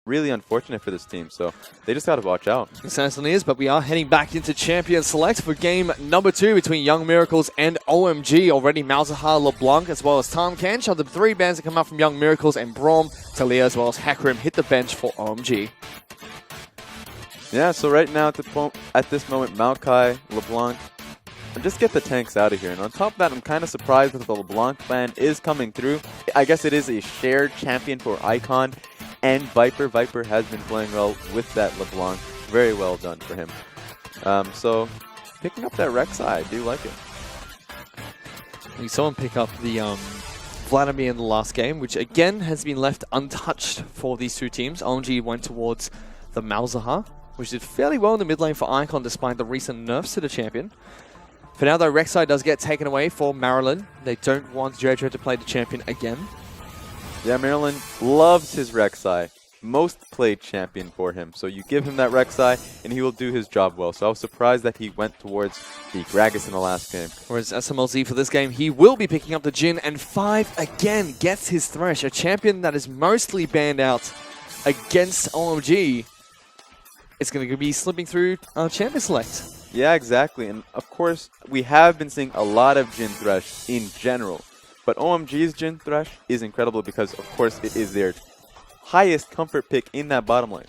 really unfortunate for this team. So they just got to watch out. It certainly is, but we are heading back into Champion Select for game number 2 between Young Miracles and OMG. Already Malzahar, LeBlanc, as well as Tom Kench are the 3 bands that come out from Young Miracles, and Brom, Talia, as well as Hakrim hit the bench for OMG. Yeah, so right now at this moment, Maokai, LeBlanc, just get the tanks out of here. And on top of that, I'm kind of surprised that the LeBlanc plan is coming through. I guess it is a shared champion for Icon and Viper. Viper has been playing well with that LeBlanc. Very well done for him. So picking up that Rek'Sai, I do like it. We saw him pick up the Vladimir in the last game, which again has been left untouched for these 2 teams. OMG went towards the Malzahar, which did fairly well in the mid lane for Icon despite the recent nerfs to the champion. For now, though, Rek'Sai does get taken away for Maryland. They don't want Jojo to play the champion again. Yeah, Maryland loves his Rek'Sai. Most played champion for him. So you give him that Rek'Sai, and he will do his job well. So I was surprised that he went towards the Gragas in the last game. Whereas SMLZ for this game, he will be picking up the Jhin, and 5 again gets his Thresh, a champion that is mostly banned out against OMG. It's going to be slipping through Champion Select. Yeah, exactly. And of course, we have been seeing a lot of Jhin Thresh in general. But OMG's Jhin Thresh is incredible because, of course, it is their highest comfort pick in that bottom lane.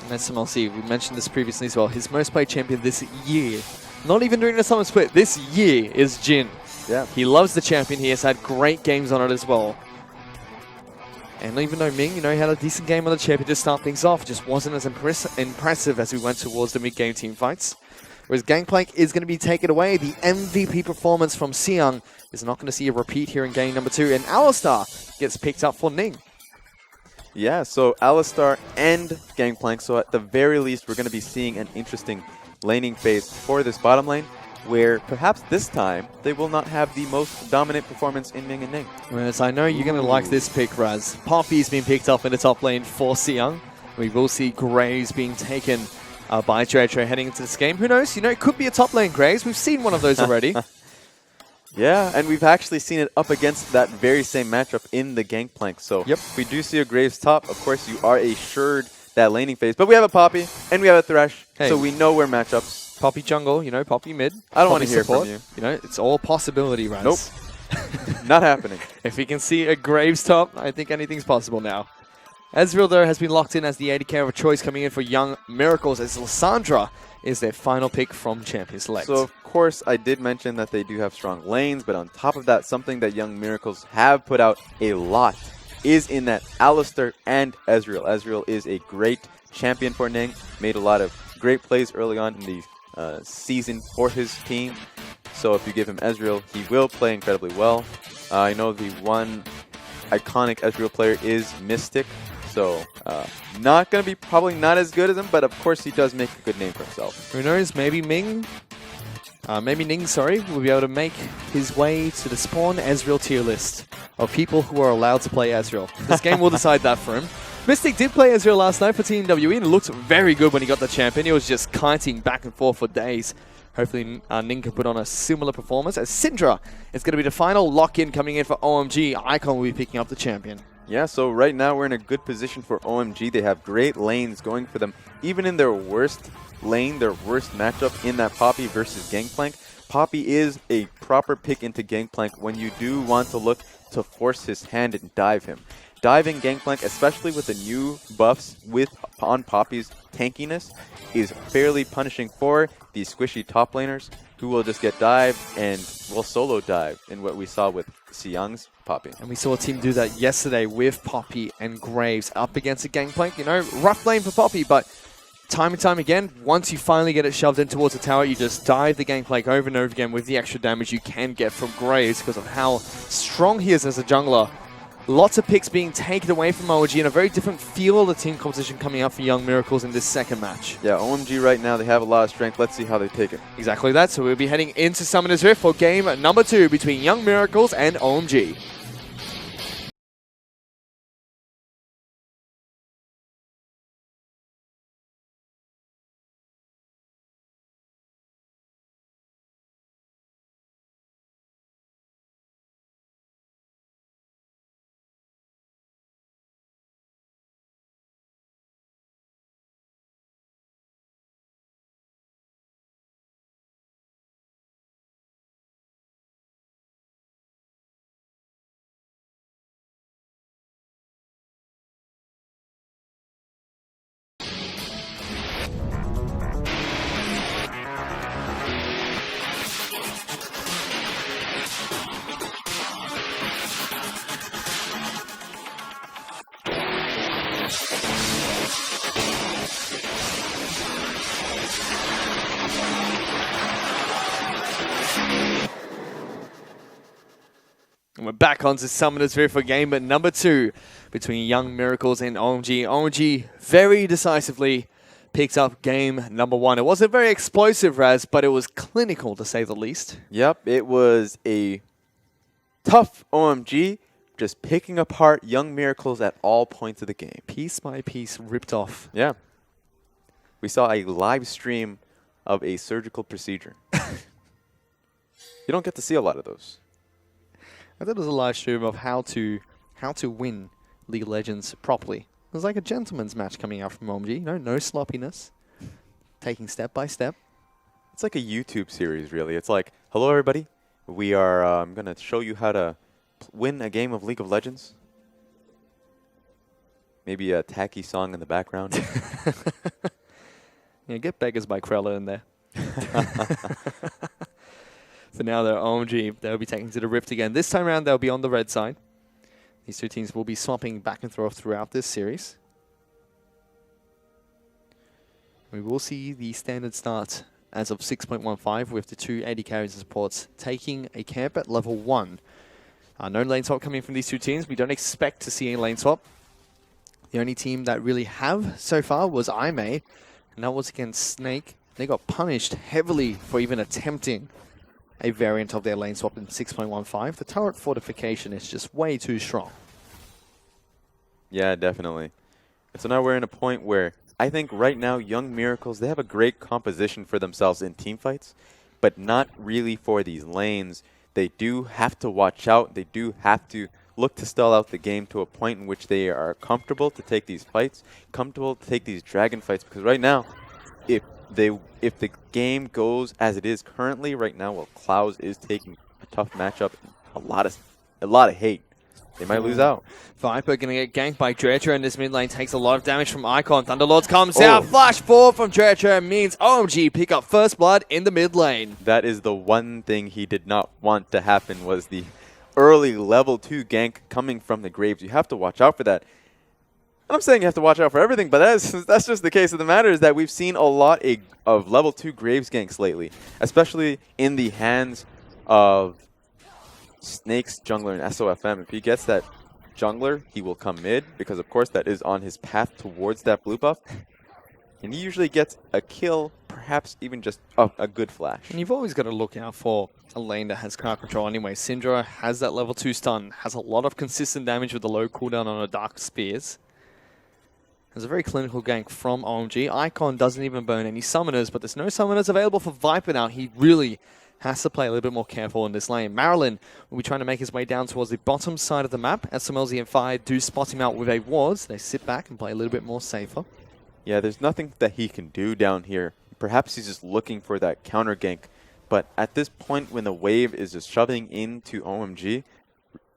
And SMLC, we mentioned this previously as well, his most played champion this year, not even during the summer split, this year is Jhin. Yeah. He loves the champion. He has had great games on it as well. And even though Ming, he had a decent game on the champion to start things off, just wasn't as impressive as we went towards the mid-game team fights. Whereas Gangplank is going to be taken away. The MVP performance from Siyoung is not going to see a repeat here in game number 2. And Alistar gets picked up for Ning. Yeah, so Alistar and Gangplank. So at the very least, we're going to be seeing an interesting laning phase for this bottom lane, where perhaps this time they will not have the most dominant performance in Ming and Ning. Whereas I know you're going to like this pick, Raz. Poppy's been picked up in the top lane for Siyoung. We will see Graves being taken by Jojo heading into this game. Who knows? It could be a top lane Graves. We've seen one of those already. Yeah, and we've actually seen it up against that very same matchup in the Gangplank. So yep. If we do see a Graves top, of course you are assured that laning phase. But we have a Poppy, and we have a Thresh, so we know we're matchups. Poppy jungle, Poppy mid. I don't want to hear from you. It's all possibility, Raz. Nope. Not happening. If we can see a Graves top, I think anything's possible now. Ezreal, though, has been locked in as the AD carry of choice coming in for Young Miracles, as Lissandra is their final pick from Champion Select. So, of course, I did mention that they do have strong lanes, but on top of that, something that Young Miracles have put out a lot is in that Alistar and Ezreal. Ezreal is a great champion for Ning, made a lot of great plays early on in the season for his team. So if you give him Ezreal, he will play incredibly well. I know the one iconic Ezreal player is Mystic, so not going to be probably not as good as him, but of course he does make a good name for himself. Who knows, maybe Ning, will be able to make his way to the Spawn Ezreal tier list of people who are allowed to play Ezreal. This game will decide that for him. Mystic did play Ezreal last night for Team WE and looked very good when he got the champion. He was just kiting back and forth for days. Hopefully Ning can put on a similar performance, as Syndra is going to be the final lock-in coming in for OMG. Icon will be picking up the champion. Yeah, so right now we're in a good position for OMG. They have great lanes going for them. Even in their worst lane, their worst matchup in that Poppy versus Gangplank, Poppy is a proper pick into Gangplank when you do want to look to force his hand and dive him. Diving Gangplank, especially with the new buffs on Poppy's tankiness, is fairly punishing for these squishy top laners who will just get dived and will solo dive in what we saw with Siyoung's Poppy. And we saw a team do that yesterday with Poppy and Graves up against a Gangplank. Rough lane for Poppy, but time and time again, once you finally get it shoved in towards the tower, you just dive the Gangplank over and over again with the extra damage you can get from Graves because of how strong he is as a jungler. Lots of picks being taken away from OMG and a very different feel of the team composition coming up for Young Miracles in this second match. Yeah, OMG right now, they have a lot of strength. Let's see how they take it. Exactly that. So we'll be heading into Summoner's Rift for game number 2 between Young Miracles and OMG. And we're back onto Summoners here for game number 2 between Young Miracles and OMG. OMG very decisively picked up game number 1. It wasn't very explosive, Raz, but it was clinical to say the least. Yep, it was a tough OMG, just picking apart Young Miracles at all points of the game. Piece by piece ripped off. Yeah. We saw a live stream of a surgical procedure. You don't get to see a lot of those. I thought it was a live stream of how to win League of Legends properly. It was like a gentleman's match coming out from OMG. No sloppiness. Taking step by step. It's like a YouTube series, really. It's like, hello, everybody. We are going to show you how to win a game of League of Legends. Maybe a tacky song in the background. Yeah, get Beggars by Krella in there. For now, they're OMG. They'll be taken to the Rift again. This time around, they'll be on the red side. These two teams will be swapping back and forth throughout this series. We will see the standard start as of 6.15 with the 2 AD carries and supports taking a camp at level 1. No lane swap coming from these two teams. We don't expect to see a lane swap. The only team that really have so far was IMA, and that was against Snake. They got punished heavily for even attempting a variant of their lane swap in 6.15. The turret fortification is just way too strong. Yeah, definitely. And so now we're in a point where I think right now Young Miracles, they have a great composition for themselves in team fights, but not really for these lanes. They do have to watch out. They do have to look to stall out the game to a point in which they are comfortable to take these fights, comfortable to take these dragon fights, because right now, if the game goes as it is currently right now, well, Clouds is taking a tough matchup, a lot of hate. They might lose out. Viper going to get ganked by Dredger in this mid lane, takes a lot of damage from Icon. Thunderlords comes out, flash forward from Dredger means OMG pick up first blood in the mid lane. That is the one thing he did not want to happen, was the early level 2 gank coming from the Graves. You have to watch out for that. I'm saying you have to watch out for everything, but that's just the case of the matter, is that we've seen a lot of level 2 Graves ganks lately, especially in the hands of Snake's jungler in SOFM. If he gets that jungler, he will come mid, because of course that is on his path towards that blue buff. And he usually gets a kill, perhaps even just a good flash. And you've always got to look out for a lane that has crowd control anyway. Syndra has that level 2 stun, has a lot of consistent damage with the low cooldown on her Dark Spears. There's a very clinical gank from OMG. Icon doesn't even burn any summoners, but there's no summoners available for Viper now. He really has to play a little bit more careful in this lane. Marilyn will be trying to make his way down towards the bottom side of the map. SMLZ and Fire do spot him out with a ward. They sit back and play a little bit more safer. Yeah, there's nothing that he can do down here. Perhaps he's just looking for that counter gank. But at this point, when the wave is just shoving into OMG,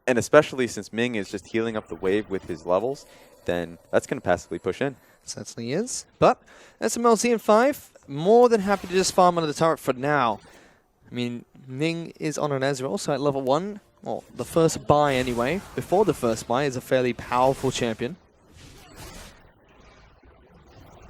and especially since Ming is just healing up the wave with his levels, then that's going to passively push in. Certainly is. But SMLZ and 5, more than happy to just farm under the turret for now. I mean, Ming is on an Ezreal, so at level 1, well, the first buy anyway, before the first buy, is a fairly powerful champion.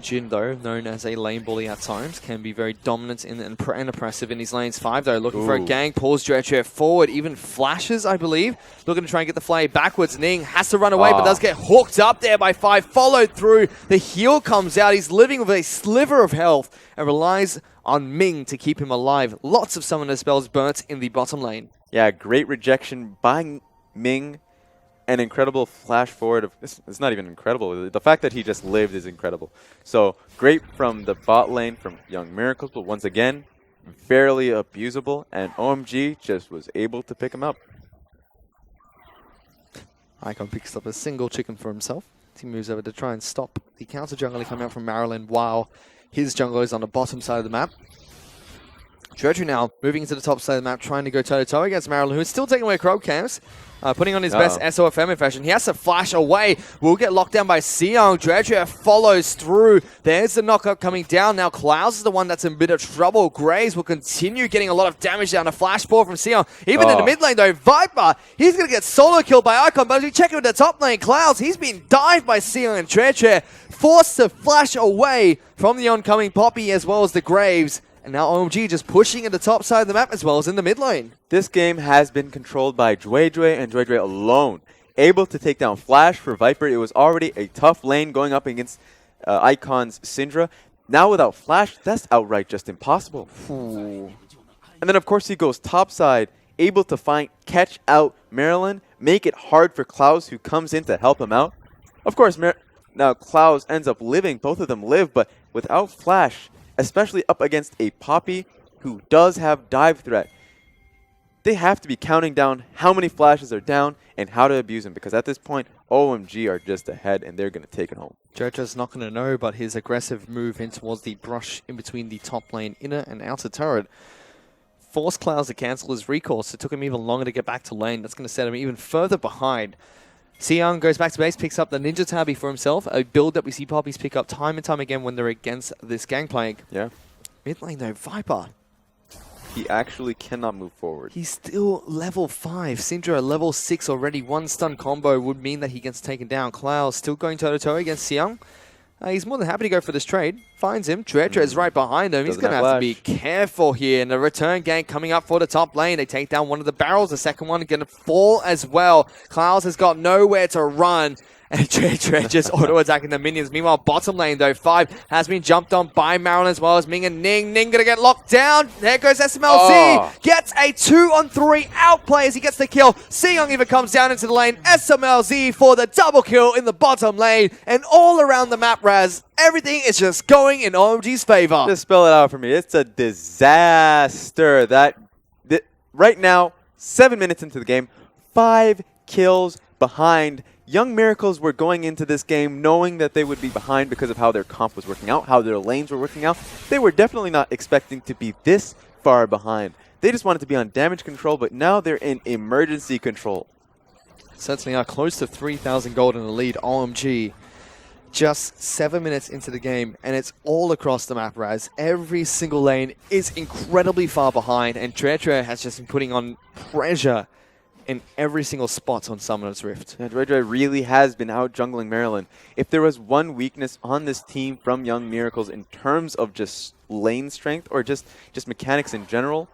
Jin, though, known as a lane bully at times, can be very dominant and oppressive in his lanes. 5, though, looking for a gank, pulls Dredger forward, even flashes, I believe. Looking to try and get the flay backwards. Ning has to run away, but does get hooked up there by 5, followed through. The heal comes out. He's living with a sliver of health and relies on Ming to keep him alive. Lots of summoner spells burnt in the bottom lane. Yeah, great rejection by Ming. An incredible flash forward. It's not even incredible. The fact that he just lived is incredible. So great from the bot lane from Young Miracles, but once again, fairly abusable, and OMG just was able to pick him up. Icon picks up a single chicken for himself. He moves over to try and stop the counter jungler coming out from Marilyn while his jungler is on the bottom side of the map. Dredger now moving into the top side of the map, trying to go toe-to-toe against Marilyn, who's still taking away Crow Camps. Putting on his best SOFM impression. He has to flash away. Will get locked down by Seong. Dredger follows through. There's the knockup coming down. Now Klaus is the one that's in a bit of trouble. Graves will continue getting a lot of damage down. A flash ball from Seong. Even in the mid lane though, Viper, he's going to get solo killed by Icon. But as we check out the top lane, Klaus, he's been dived by Seong and Dredger. Forced to flash away from the oncoming Poppy as well as the Graves. And now OMG just pushing at the top side of the map as well as in the mid lane. This game has been controlled by Juejue and Juejue alone. Able to take down Flash for Viper. It was already a tough lane going up against Icon's Syndra. Now without Flash, that's outright just impossible. And then of course he goes topside, able to catch out Marilyn, make it hard for Klaus who comes in to help him out. Of course, now Klaus ends up living, both of them live, but without Flash, especially up against a Poppy who does have dive threat, they have to be counting down how many flashes are down and how to abuse them, because at this point, OMG are just ahead and they're going to take it home. Jojo's not going to know, but his aggressive move in towards the brush in between the top lane inner and outer turret forced Klaus to cancel his recall, so it took him even longer to get back to lane. That's going to set him even further behind. Seong goes back to base, picks up the Ninja Tabby for himself, a build that we see Poppies pick up time and time again when they're against this Gangplank. Yeah. Mid lane though, Viper. He actually cannot move forward. He's still level 5. Syndra level 6 already. One stun combo would mean that he gets taken down. Klaus still going toe-to-toe against Seong. He's more than happy to go for this trade. Finds him. Dredger is right behind him. He's going to have to be careful here. And a return gank coming up for the top lane. They take down one of the barrels. The second one going to fall as well. Klaus has got nowhere to run. And Dredger just auto-attacking the minions. Meanwhile, bottom lane, though, 5 has been jumped on by Marilyn as well as Ming and Ning. Ning going to get locked down. There goes SMLZ. Gets a 2-on-3 outplay as he gets the kill. Seong even comes down into the lane. SMLZ for the double kill in the bottom lane. And all around the map, Raz, everything is just going in OMG's favor. Just spell it out for me. It's a disaster. Right now, 7 minutes into the game, 5 kills behind. Young Miracles were going into this game knowing that they would be behind because of how their comp was working out, how their lanes were working out. They were definitely not expecting to be this far behind. They just wanted to be on damage control, but now they're in emergency control. Certainly are close to 3,000 gold in the lead. OMG. Just 7 minutes into the game, and it's all across the map, Raz. Every single lane is incredibly far behind, and Dredger has just been putting on pressure in every single spot on Summoner's Rift. Yeah, Dredger really has been out jungling Marilyn. If there was one weakness on this team from Young Miracles in terms of just lane strength or just mechanics in general,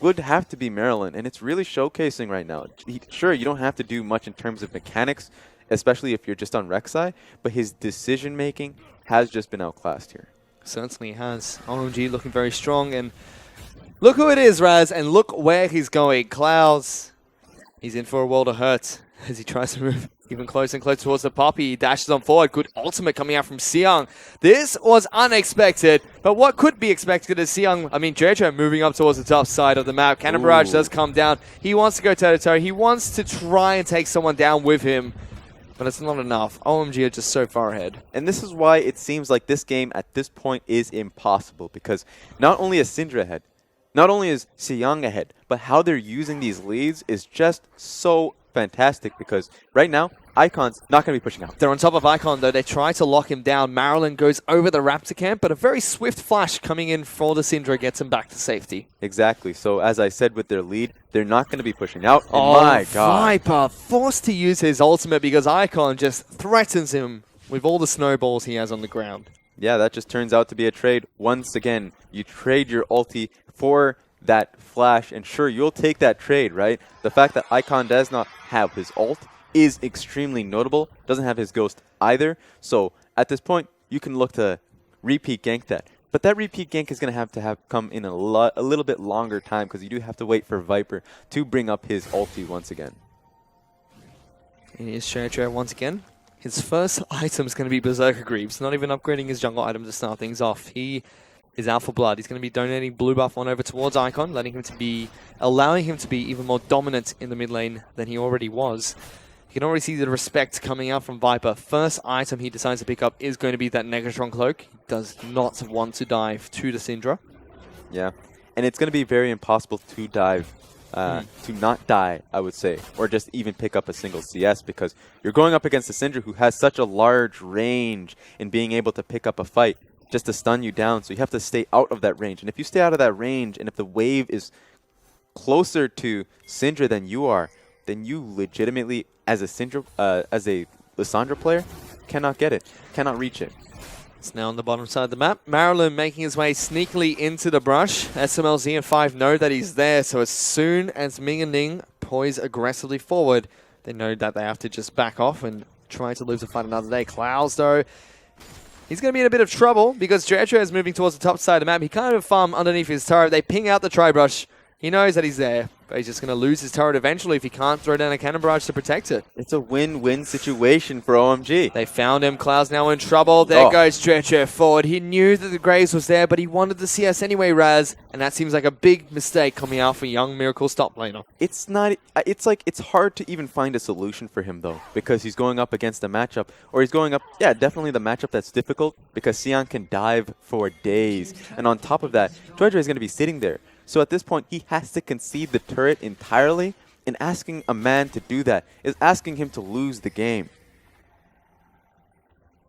would have to be Marilyn, and it's really showcasing right now. Sure, you don't have to do much in terms of mechanics, especially if you're just on Rek'Sai, but his decision-making has just been outclassed here. Certainly has. OMG looking very strong, and look who it is, Raz, and look where he's going. Klaus. He's in for a world of hurt as he tries to move even closer and closer towards the Poppy. He dashes on forward. Good ultimate coming out from Seong. This was unexpected, but what could be expected is Dredger moving up towards the top side of the map. Cannon Barrage does come down. He wants to go toe-to-toe. He wants to try and take someone down with him, but it's not enough. OMG are just so far ahead. And this is why it seems like this game at this point is impossible, because not only is Syndra ahead, not only is Seong ahead, but how they're using these leads is just so fantastic, because right now, Icon's not going to be pushing out. They're on top of Icon, though. They try to lock him down. Marilyn goes over the Raptor camp, but a very swift flash coming in for the Syndra gets him back to safety. Exactly. So, as I said with their lead, they're not going to be pushing out. Oh, my God. Viper forced to use his ultimate because Icon just threatens him with all the snowballs he has on the ground. Yeah, that just turns out to be a trade. Once again, you trade your ulti for that flash, and sure, you'll take that trade, right? The fact that Icon does not have his ult is extremely notable. Doesn't have his ghost either. So at this point, you can look to repeat gank that. But that repeat gank is going to have come in a little bit longer time, because you do have to wait for Viper to bring up his ulti once again. Here's Dredger once again. His first item is going to be Berserker Greaves, not even upgrading his jungle item to start things off. He is out for blood. He's going to be donating blue buff on over towards Icon, allowing him to be even more dominant in the mid lane than he already was. You can already see the respect coming out from Viper. First item he decides to pick up is going to be that Negatron Cloak. He does not want to dive to the Syndra. Yeah. and it's going to be very impossible to dive, to not die, I would say, or just even pick up a single CS, because you're going up against a Syndra who has such a large range in being able to pick up a fight just to stun you down. So you have to stay out of that range. And if you stay out of that range, and if the wave is closer to Syndra than you are, then you legitimately, as a Lissandra player, cannot get it, cannot reach it. It's now on the bottom side of the map. Marilyn making his way sneakily into the brush. SMLZ and 5 know that he's there, so as soon as Ming and Ning poise aggressively forward, they know that they have to just back off and try to lose the fight another day. Clouds, though, he's going to be in a bit of trouble because Dredger is moving towards the top side of the map. He can't even farm underneath his turret. They ping out the tri-brush. He knows that he's there, but he's just going to lose his turret eventually if he can't throw down a cannon barrage to protect it. It's a win-win situation for OMG. They found him. Cloud's now in trouble. There goes Dredger forward. He knew that the Graves was there, but he wanted the CS anyway, Raz, and that seems like a big mistake coming out for young Miracle's top laner. It's not. It's like it's hard to even find a solution for him though, because he's going up against a matchup, or he's going up. Yeah, definitely the matchup that's difficult because Sion can dive for days, and on top of that, Dredger is going to be sitting there. So at this point, he has to concede the turret entirely, and asking a man to do that is asking him to lose the game.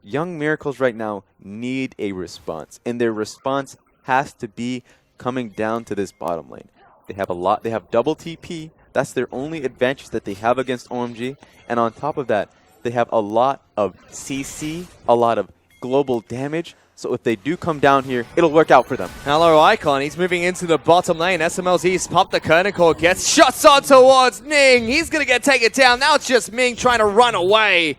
Young Miracles right now need a response, and their response has to be coming down to this bottom lane. They have a lot. They have double TP. That's their only advantage that they have against OMG. And on top of that, they have a lot of CC, a lot of global damage. So if they do come down here, it'll work out for them. Hello, Icon. He's moving into the bottom lane. SMLZ's popped the curtain core, gets shots on towards Ning. He's going to get taken down. Now it's just Ming trying to run away.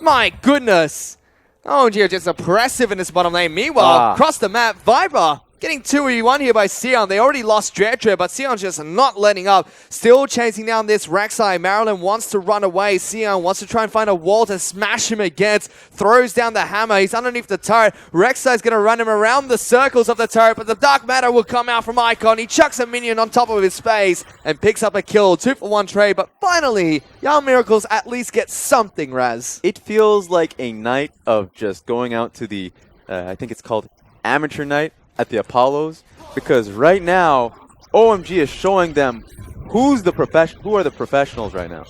My goodness. OMG are just oppressive in this bottom lane. Meanwhile, across the map, Viper getting 2v1 here by Sion. They already lost Dredger, but Sion's just not letting up. Still chasing down this Rek'Sai. Marilyn wants to run away. Sion wants to try and find a wall to smash him against. Throws down the hammer. He's underneath the turret. Rek'Sai's going to run him around the circles of the turret, but the Dark Matter will come out from Icon. He chucks a minion on top of his face and picks up a kill. 2-for-1 trade, but finally, Young Miracles at least get something, Raz. It feels like a night of just going out to the, I think it's called Amateur Night at the Apollos, because right now OMG is showing them who are the professionals right now.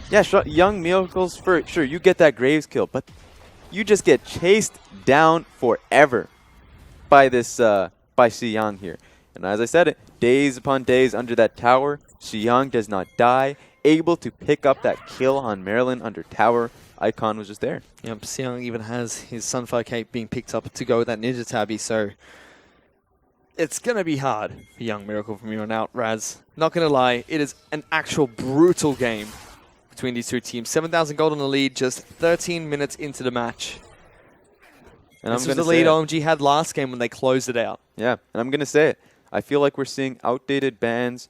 Yeah, Young Miracles, for sure, you get that Graves kill, but you just get chased down forever by this by Xiang here. And as I said, days upon days under that tower, Xiang does not die, able to pick up that kill on Marilyn under tower. Icon was just there. Yep, Xiang even has his Sunfire Cape being picked up to go with that Ninja Tabby, so it's going to be hard for Young Miracle from here on out, Raz. Not going to lie, it is an actual brutal game between these two teams. 7,000 gold on the lead, just 13 minutes into the match. And this was the lead OMG had last game when they closed it out. Yeah, and I'm going to say it. I feel like we're seeing outdated bans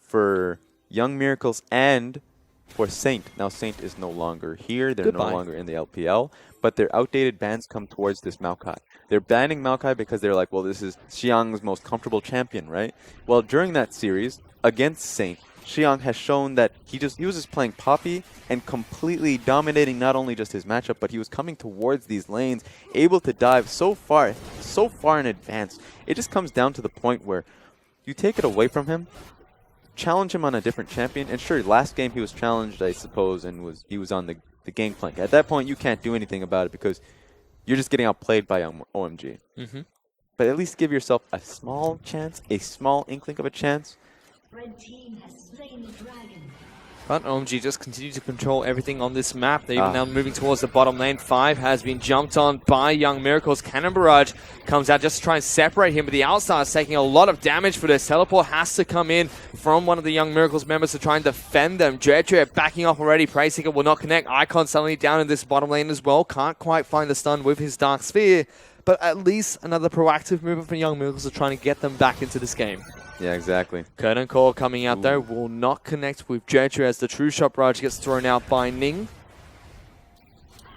for Young Miracles and for Saint. Now Saint is no longer here. They're no longer in the LPL, but their outdated bans come towards this Maokai. They're banning Maokai because they're like, well, this is Xiang's most comfortable champion, right? Well, during that series against Saint, Xiang has shown that he was just playing Poppy and completely dominating not only just his matchup, but he was coming towards these lanes, able to dive so far in advance. It just comes down to the point where you take it away from him, challenge him on a different champion, and sure, last game he was challenged, I suppose, and he was on the gangplank. At that point, you can't do anything about it because you're just getting outplayed by OMG. But at least give yourself a small chance, a small inkling of a chance. Red team has slain the dragon. But OMG just continue to control everything on this map. They're even now moving towards the bottom lane. 5 has been jumped on by Young Miracles. Cannon Barrage comes out just to try and separate him, but the outside is taking a lot of damage for this. Teleport has to come in from one of the Young Miracles members to try and defend them. Dredger backing off already. Prayseeker will not connect. Icon suddenly down in this bottom lane as well. Can't quite find the stun with his Dark Sphere, but at least another proactive movement from Young Miracles to trying to get them back into this game. Yeah, exactly. Curtain Core coming out there will not connect with Dredger as the True Shot Barrage gets thrown out by Ning.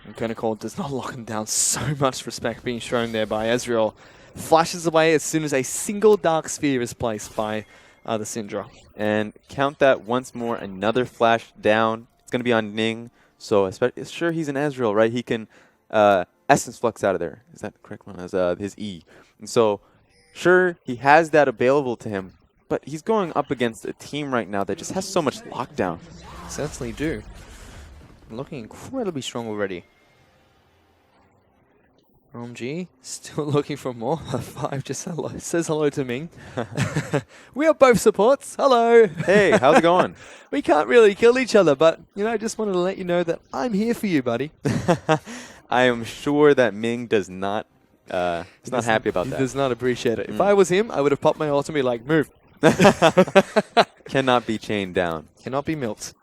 And Curtain Core does not lock him down. So much respect being shown there by Ezreal. Flashes away as soon as a single Dark Sphere is placed by the Syndra. And count that once more, another flash down. It's going to be on Ning. So sure, he's an Ezreal, right? He can Essence Flux out of there. Is that the correct one? As his E. And so Sure, he has that available to him, but he's going up against a team right now that just has so much lockdown. Certainly do. Looking incredibly strong already. OMG, still looking for more. 5 just says hello to Ming. We are both supports. Hello. Hey, how's it going? We can't really kill each other, but, you know, I just wanted to let you know that I'm here for you, buddy. I am sure that Ming does not, he's not happy about He that. does not appreciate it. If I was him, I would have popped my ult and be like, move. Cannot be chained down. Cannot be milked.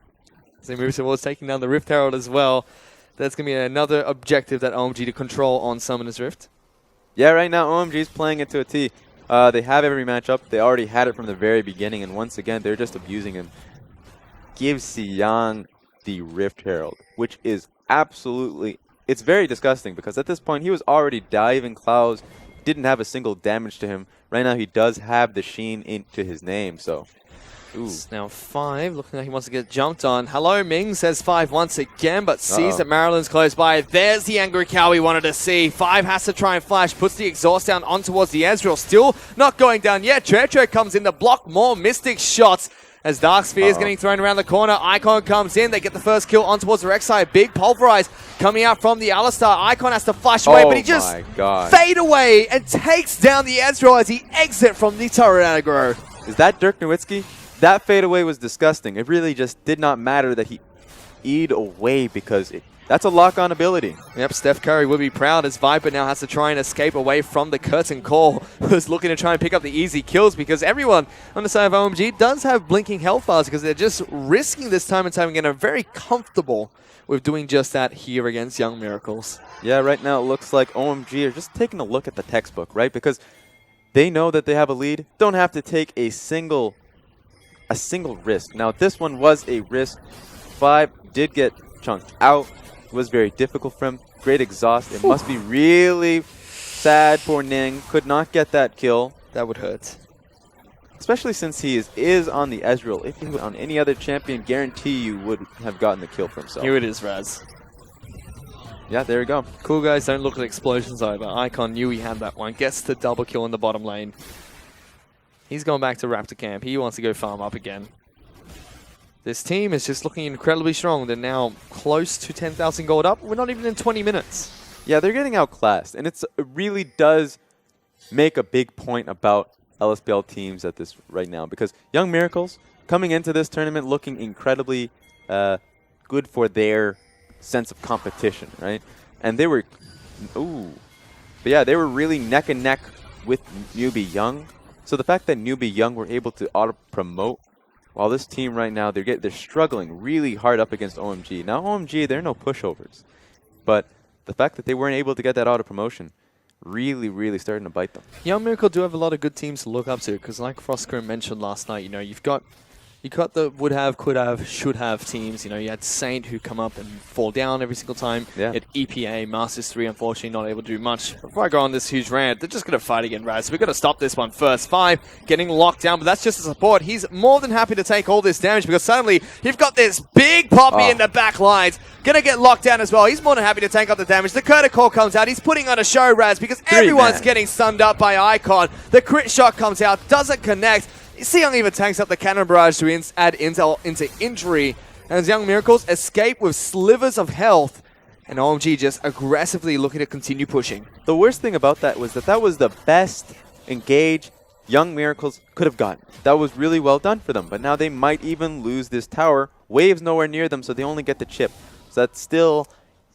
As he moves towards taking down the Rift Herald as well. That's going to be another objective that OMG to control on Summoner's Rift. Yeah, right now OMG is playing it to a T. They have every matchup. They already had it from the very beginning, and once again, they're just abusing him. Give Xiang the Rift Herald, which is absolutely... It's very disgusting, because at this point, he was already diving clouds, didn't have a single damage to him. Right now, he does have the Sheen into his name, so... Ooh. It's now 5, looking like he wants to get jumped on. Hello, Ming, says 5 once again, but sees that Marilyn's close by. There's the angry cow we wanted to see. 5 has to try and flash, puts the exhaust down on towards the Ezreal. Still not going down yet. Treacher comes in to block more Mystic shots. As Dark Sphere is getting thrown around the corner, Icon comes in. They get the first kill on towards the Rek'Sai. Big Pulverize coming out from the Alistar. Icon has to flash away, but he just fade away and takes down the Ezreal as he exits from the turret aggro. Is that Dirk Nowitzki? That fadeaway was disgusting. It really just did not matter that he E'd away because that's a lock-on ability. Yep, Steph Curry will be proud as Viper now has to try and escape away from the curtain call, who's looking to try and pick up the easy kills because everyone on the side of OMG does have blinking health bars because they're just risking this time and time again are very comfortable with doing just that here against Young Miracles. Yeah, right now it looks like OMG are just taking a look at the textbook, right? Because they know that they have a lead, don't have to take a single risk. Now, this one was a risk. 5 did get chunked out. It was very difficult for him. Great exhaust. It must be really sad for Ning. Could not get that kill. That would hurt. Especially since he is on the Ezreal. If he was on any other champion, guarantee you would have gotten the kill for himself. Here it is, Raz. Yeah, there we go. Cool guys don't look at explosions either. Icon knew he had that one. Gets the double kill in the bottom lane. He's going back to Raptor camp. He wants to go farm up again. This team is just looking incredibly strong. They're now close to 10,000 gold up. We're not even in 20 minutes. Yeah, they're getting outclassed. And it really does make a big point about LSPL teams at this right now. Because Young Miracles, coming into this tournament looking incredibly good for their sense of competition, right? And they were... Ooh. But yeah, they were really neck and neck with Newbie Young. So the fact that Newbie Young were able to auto-promote, while this team right now, they're struggling really hard up against OMG. Now OMG, they're no pushovers. But the fact that they weren't able to get that auto-promotion, really, really starting to bite them. Young Miracle do have a lot of good teams to look up to, because like Frostgrim mentioned last night, you know, you've got the would have, could have, should have teams. You know, you had Saint who come up and fall down every single time. Yeah. You had EPA, Masters 3, unfortunately not able to do much. Before I go on this huge rant, they're just going to fight again, Raz. We're going to stop this one first. 5 getting locked down, but that's just a support. He's more than happy to take all this damage because suddenly you've got this big Poppy in the back lines. Going to get locked down as well. He's more than happy to take up the damage. The Curta Call comes out. He's putting on a show, Raz, because everyone's getting stunned up by Icon. The crit shot comes out, doesn't connect. Xiang even tanks up the cannon barrage to add intel into injury. And as Young Miracles escape with slivers of health. And OMG just aggressively looking to continue pushing. The worst thing about that was that was the best engage Young Miracles could have gotten. That was really well done for them. But now they might even lose this tower. Wave's nowhere near them, so they only get the chip. So that's still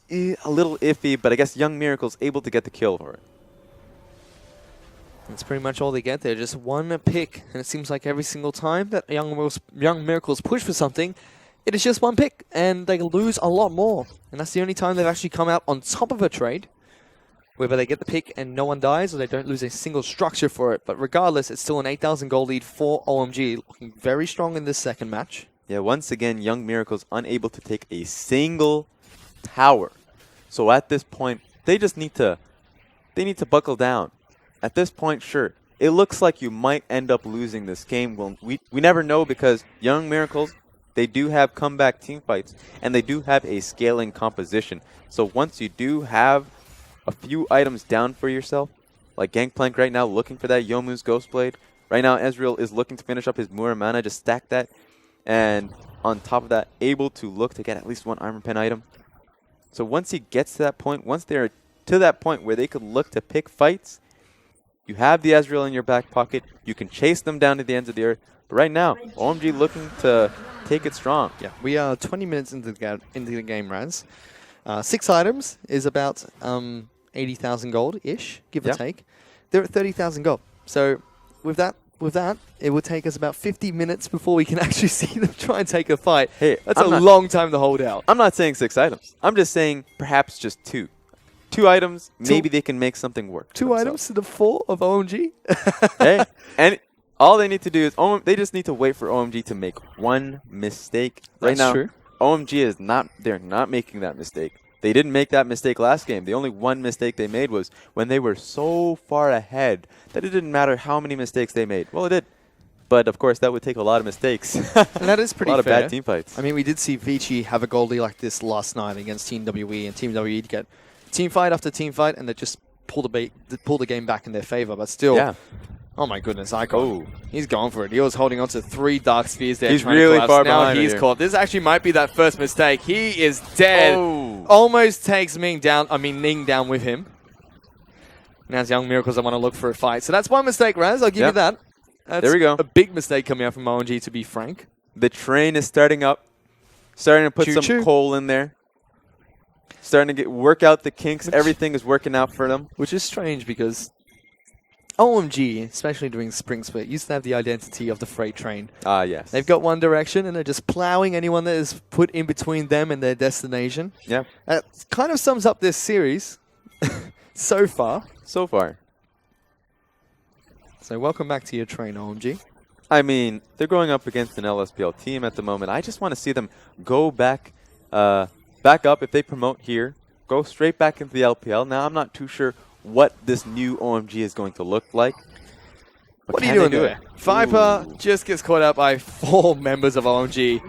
a little iffy, but I guess Young Miracles able to get the kill for it. That's pretty much all they get there, just one pick. And it seems like every single time that Young Miracles push for something, it is just one pick, and they lose a lot more. And that's the only time they've actually come out on top of a trade, whether they get the pick and no one dies, or they don't lose a single structure for it. But regardless, it's still an 8,000 gold lead for OMG, looking very strong in this second match. Yeah, once again, Young Miracles unable to take a single tower. So at this point, they just need to buckle down. At this point, sure, it looks like you might end up losing this game. Well, we never know because Young Miracles, they do have comeback team fights, and they do have a scaling composition. So once you do have a few items down for yourself, Like Gangplank right now looking for that Yomu's Ghostblade. Right now, Ezreal is looking to finish up his Muramana, just stack that. And on top of that, able to look to get at least one armor pen item. So once he gets to that point, once they're to that point where they could look to pick fights, you have the Ezreal in your back pocket. You can chase them down to the ends of the earth. But right now, OMG looking to take it strong. Yeah, we are 20 minutes into the game, Raz. 6 items is about 80,000 gold-ish, give or take. They're at 30,000 gold. So with that, it will take us about 50 minutes before we can actually see them try and take a fight. Hey, that's a long time to hold out. I'm not saying 6 items. I'm just saying perhaps just 2. 2 items, maybe they can make something work. 2 items to the 4 of OMG? Hey, and all they need to do is they just need to wait for OMG to make one mistake. Right now, true. OMG is they're not making that mistake. They didn't make that mistake last game. The only one mistake they made was when they were so far ahead that it didn't matter how many mistakes they made. Well, it did. But, of course, that would take a lot of mistakes. And that is pretty fair. A lot of bad team fights. I mean, we did see Vici have a goalie like this last night against Team WE, and Team WE get team fight after team fight, and they just pull the game back in their favor. But still, yeah. Oh my goodness, Icon. He's going for it. He was holding on to 3 Dark Spheres there. He's really far now behind. He's caught. This actually might be that first mistake. He is dead. Oh. Almost takes Ning down with him. Now it's Young Miracles that want to look for a fight. So that's one mistake, Raz. I'll give you that. That's there we go. A big mistake coming out from OMG, to be frank. The train is starting up. Starting to put some coal in there. Starting to work out the kinks. Everything is working out for them. Which is strange because OMG, especially during Spring Split, used to have the identity of the freight train. Ah, yes. They've got one direction, and they're just plowing anyone that is put in between them and their destination. Yeah. That kind of sums up this series so far. So far. So welcome back to your train, OMG. I mean, they're going up against an LSPL team at the moment. I just want to see them go back up if they promote here. Go straight back into the LPL. Now, I'm not too sure what this new OMG is going to look like. What are you doing there? Viper just gets caught out by 4 members of OMG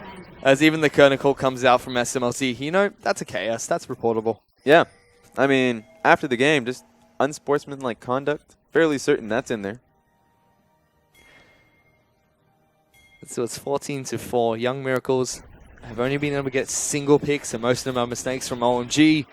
as even the Kernicle comes out from SMLC. You know, that's a chaos. That's reportable. Yeah. I mean, after the game, just unsportsmanlike conduct. Fairly certain that's in there. So it's 14-4. Young Miracles have only been able to get single picks, and most of them are mistakes from OMG.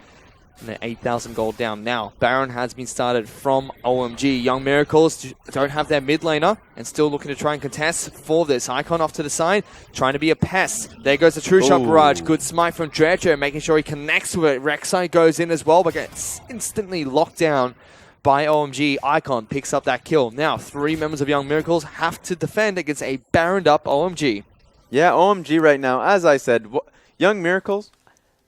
And they're 8,000 gold down now. Baron has been started from OMG. Young Miracles don't have their mid laner and still looking to try and contest for this. Icon off to the side, trying to be a pest. There goes the True Shot Barrage. Good smite from Dredger, making sure he connects with it. Rek'Sai goes in as well, but gets instantly locked down by OMG. Icon picks up that kill. Now, 3 members of Young Miracles have to defend against a Baroned up OMG. Yeah, OMG right now, as I said, Young Miracles,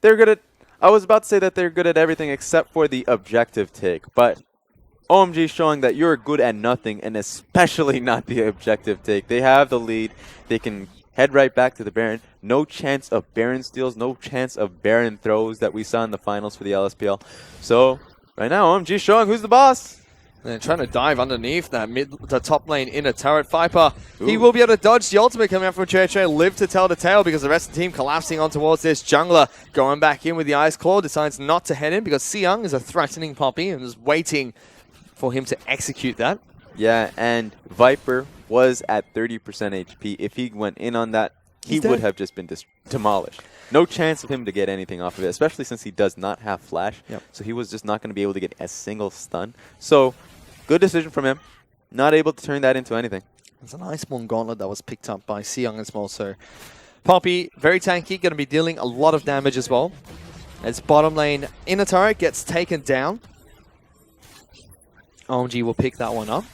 they're good at... I was about to say that they're good at everything except for the objective take, but OMG showing that you're good at nothing, and especially not the objective take. They have the lead. They can head right back to the Baron. No chance of Baron steals, no chance of Baron throws that we saw in the finals for the LSPL. So, right now, OMG showing who's the boss. And they're trying to dive underneath the top lane inner turret. Viper, he will be able to dodge the ultimate coming out from Churchill, live to tell the tale because the rest of the team collapsing on towards this jungler. Going back in with the Ice Claw, decides not to head in because Siyoung is a threatening Poppy and is waiting for him to execute that. Yeah, and Viper was at 30% HP. If he went in on that, he would have just been demolished. No chance of him to get anything off of it, especially since he does not have flash. Yep. So he was just not going to be able to get a single stun. So, good decision from him. Not able to turn that into anything. It's an Iceborne Gauntlet that was picked up by Siyoung as well. So, Poppy, very tanky, going to be dealing a lot of damage as well. As bottom lane inner turret gets taken down. OMG will pick that one up.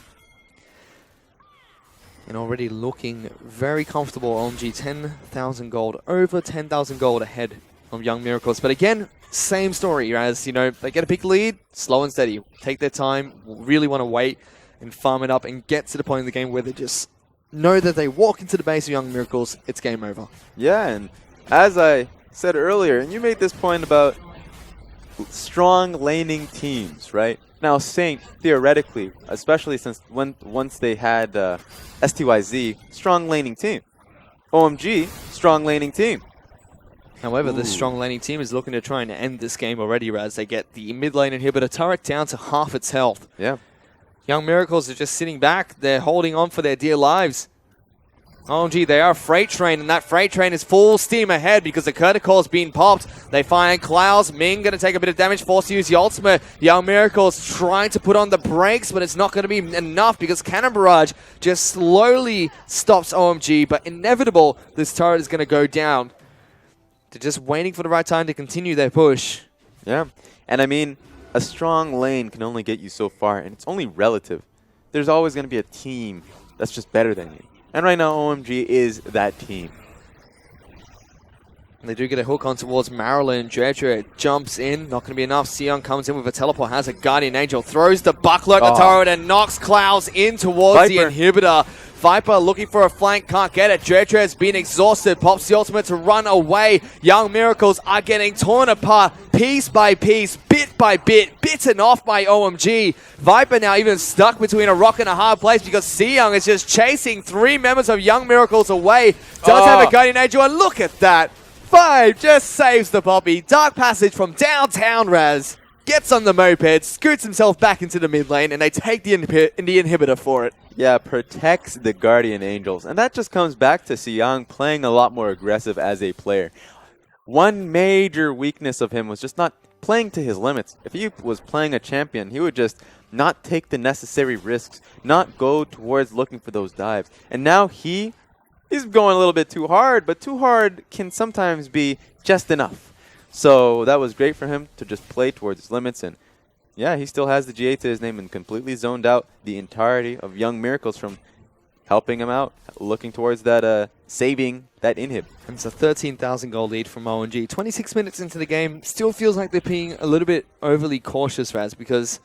And already looking very comfortable. OMG 10,000 gold, over 10,000 gold ahead of Young Miracles. But again, same story as, you know, they get a big lead, slow and steady. Take their time, really want to wait and farm it up and get to the point in the game where they just know that they walk into the base of Young Miracles, it's game over. Yeah, and as I said earlier, and you made this point about strong laning teams, right? Now, Saint, theoretically, especially since once they had STYZ, strong laning team. OMG, strong laning team. However, this strong laning team is looking to try and end this game already as they get the mid lane inhibitor turret down to half its health. Yeah. Young Miracles are just sitting back. They're holding on for their dear lives. OMG, they are a freight train, and that freight train is full steam ahead because the Curticore's been popped. They find Klaus. Ming going to take a bit of damage, forced to use the ultimate. Young Miracles trying to put on the brakes, but it's not going to be enough because Cannon Barrage just slowly stops OMG, but inevitable, this turret is going to go down. They're just waiting for the right time to continue their push. Yeah, and I mean, a strong lane can only get you so far, and it's only relative. There's always going to be a team that's just better than you. And right now, OMG is that team. They do get a hook on towards Marilyn. Dredger jumps in. Not going to be enough. Sion comes in with a teleport. Has a Guardian Angel. Throws the buckler at the turret and knocks Klaus in towards the inhibitor. Viper looking for a flank. Can't get it. Dredger has been exhausted. Pops the ultimate to run away. Young Miracles are getting torn apart piece by piece, bit by bit, bitten off by OMG. Viper now even stuck between a rock and a hard place because Seyoung is just chasing 3 members of Young Miracles away. Does have a Guardian Angel, and look at that. 5 just saves the Poppy. Dark Passage from downtown Raz. Gets on the moped, scoots himself back into the mid lane, and they take the inhibitor for it. Yeah, protects the Guardian Angels. And that just comes back to Seyoung playing a lot more aggressive as a player. One major weakness of him was just not playing to his limits. If he was playing a champion, he would just not take the necessary risks, not go towards looking for those dives. And now he's going a little bit too hard, but too hard can sometimes be just enough. So that was great for him to just play towards his limits. And yeah, he still has the GA to his name and completely zoned out the entirety of Young Miracles from helping him out, looking towards that, saving that inhib. And it's a 13,000 goal lead from OMG. 26 minutes into the game, still feels like they're being a little bit overly cautious, Raz, because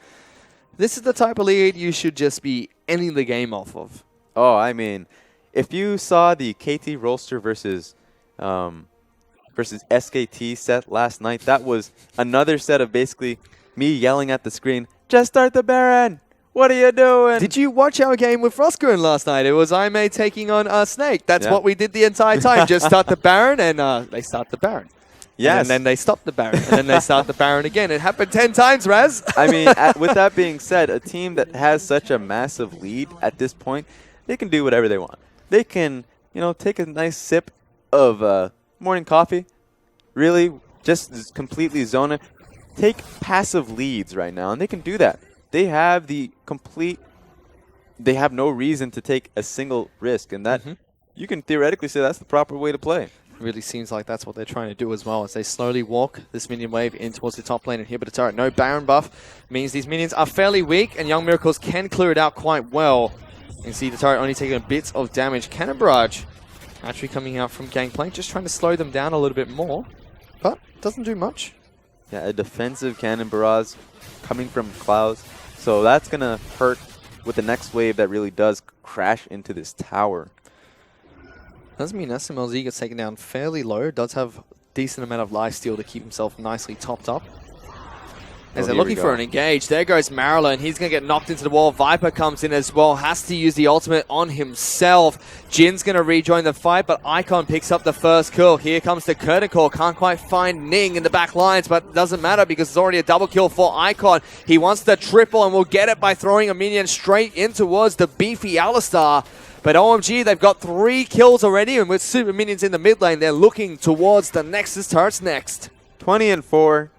this is the type of lead you should just be ending the game off of. Oh, I mean, if you saw the KT Rollster versus SKT set last night, that was another set of basically me yelling at the screen, just start the Baron! What are you doing? Did you watch our game with Frostgurn last night? It was IMA taking on Snake. That's what we did the entire time. Just start the Baron, and they start the Baron. Yes. And then they stop the Baron, and then they start the Baron again. It happened 10 times, Raz. I mean, with that being said, a team that has such a massive lead at this point, they can do whatever they want. They can, take a nice sip of morning coffee, really just completely zone it. Take passive leads right now, and they can do that. They have they have no reason to take a single risk, and that you can theoretically say that's the proper way to play. Really seems like that's what they're trying to do as well, as they slowly walk this minion wave in towards the top lane inhibitor turret. No Baron buff means these minions are fairly weak, and Young Miracles can clear it out quite well. You can see the turret only taking a bit of damage. Cannon Barrage actually coming out from Gangplank, just trying to slow them down a little bit more, but doesn't do much. Yeah, a defensive Cannon Barrage coming from Klaus. So that's going to hurt with the next wave that really does crash into this tower. Doesn't mean SMLZ gets taken down fairly low. Does have a decent amount of lifesteal to keep himself nicely topped up. As they're looking for an engage, there goes Marilyn. He's going to get knocked into the wall. Viper comes in as well. Has to use the ultimate on himself. Jin's going to rejoin the fight, but Icon picks up the first kill. Here comes the Curticore. Can't quite find Ning in the back lines, but it doesn't matter because it's already a double kill for Icon. He wants the triple and will get it by throwing a minion straight in towards the beefy Alistar. But OMG, they've got 3 kills already, and with super minions in the mid lane, they're looking towards the Nexus turrets next. 20-4.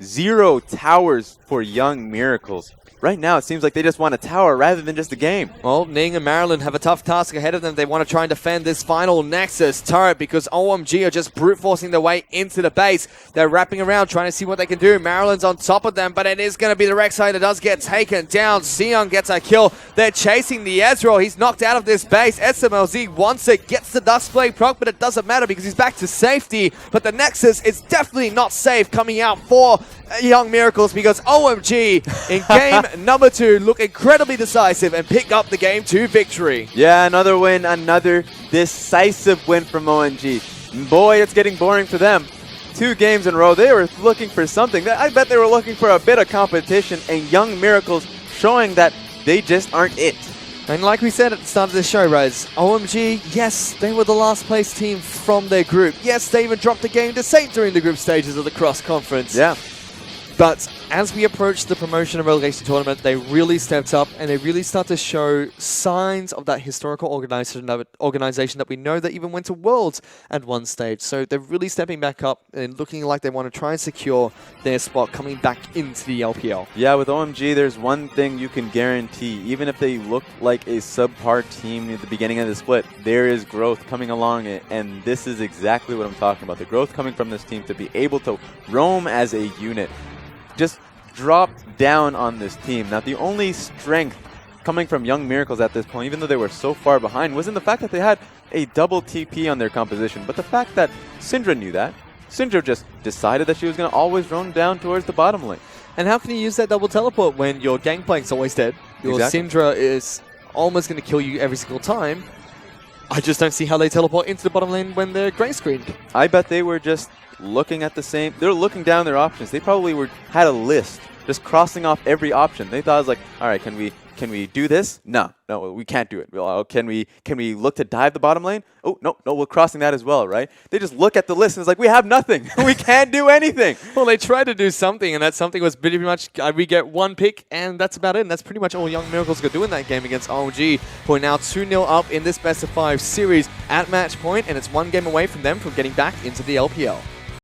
0 towers for Young Miracles. Right now, it seems like they just want a tower rather than just a game. Well, Ning and Marilyn have a tough task ahead of them. They want to try and defend this final Nexus turret because OMG are just brute forcing their way into the base. They're wrapping around, trying to see what they can do. Marilyn's on top of them, but it is going to be the Rek'Sai that does get taken down. Sion gets a kill. They're chasing the Ezreal. He's knocked out of this base. SMLZ wants it, gets the Duskblade proc, but it doesn't matter because he's back to safety. But the Nexus is definitely not safe coming out for Young Miracles because OMG in game number 2 look incredibly decisive and pick up the game 2 victory. Yeah, another win, another decisive win from OMG. Boy, it's getting boring for them. 2 games in a row, they were looking for something. I bet they were looking for a bit of competition, and Young Miracles showing that they just aren't it. And like we said at the start of the show, Raz, OMG, yes, they were the last place team from their group. Yes, they even dropped a game to Saint during the group stages of the cross conference. Yeah. But as we approach the promotion and relegation tournament, they really stepped up and they really start to show signs of that historical organization that we know that even went to Worlds at one stage. So they're really stepping back up and looking like they want to try and secure their spot coming back into the LPL. Yeah, with OMG, there's one thing you can guarantee. Even if they look like a subpar team at the beginning of the split, there is growth coming along, and this is exactly what I'm talking about. The growth coming from this team to be able to roam as a unit. Just drop down on this team. Now, the only strength coming from Young Miracles at this point, even though they were so far behind, was in the fact that they had a double TP on their composition. But the fact that Syndra knew that, Syndra just decided that she was going to always roam down towards the bottom lane. And how can you use that double teleport when your Gangplank's always dead? Your Syndra is almost going to kill you every single time. I just don't see how they teleport into the bottom lane when they're gray screened. I bet they were just looking at the same. They're looking down their options. They probably had a list, just crossing off every option. They thought it was like, all right, can we do this? No, we can't do it. Well, can we look to dive the bottom lane? Oh, no, we're crossing that as well, right? They just look at the list and it's like, we have nothing. We can't do anything. Well, they tried to do something, and that something was pretty much we get one pick, and that's about it. And that's pretty much all Young Miracles could do in that game against OMG, who are now 2-0 up in this best-of-5 series at match point, and it's one game away from them from getting back into the LPL.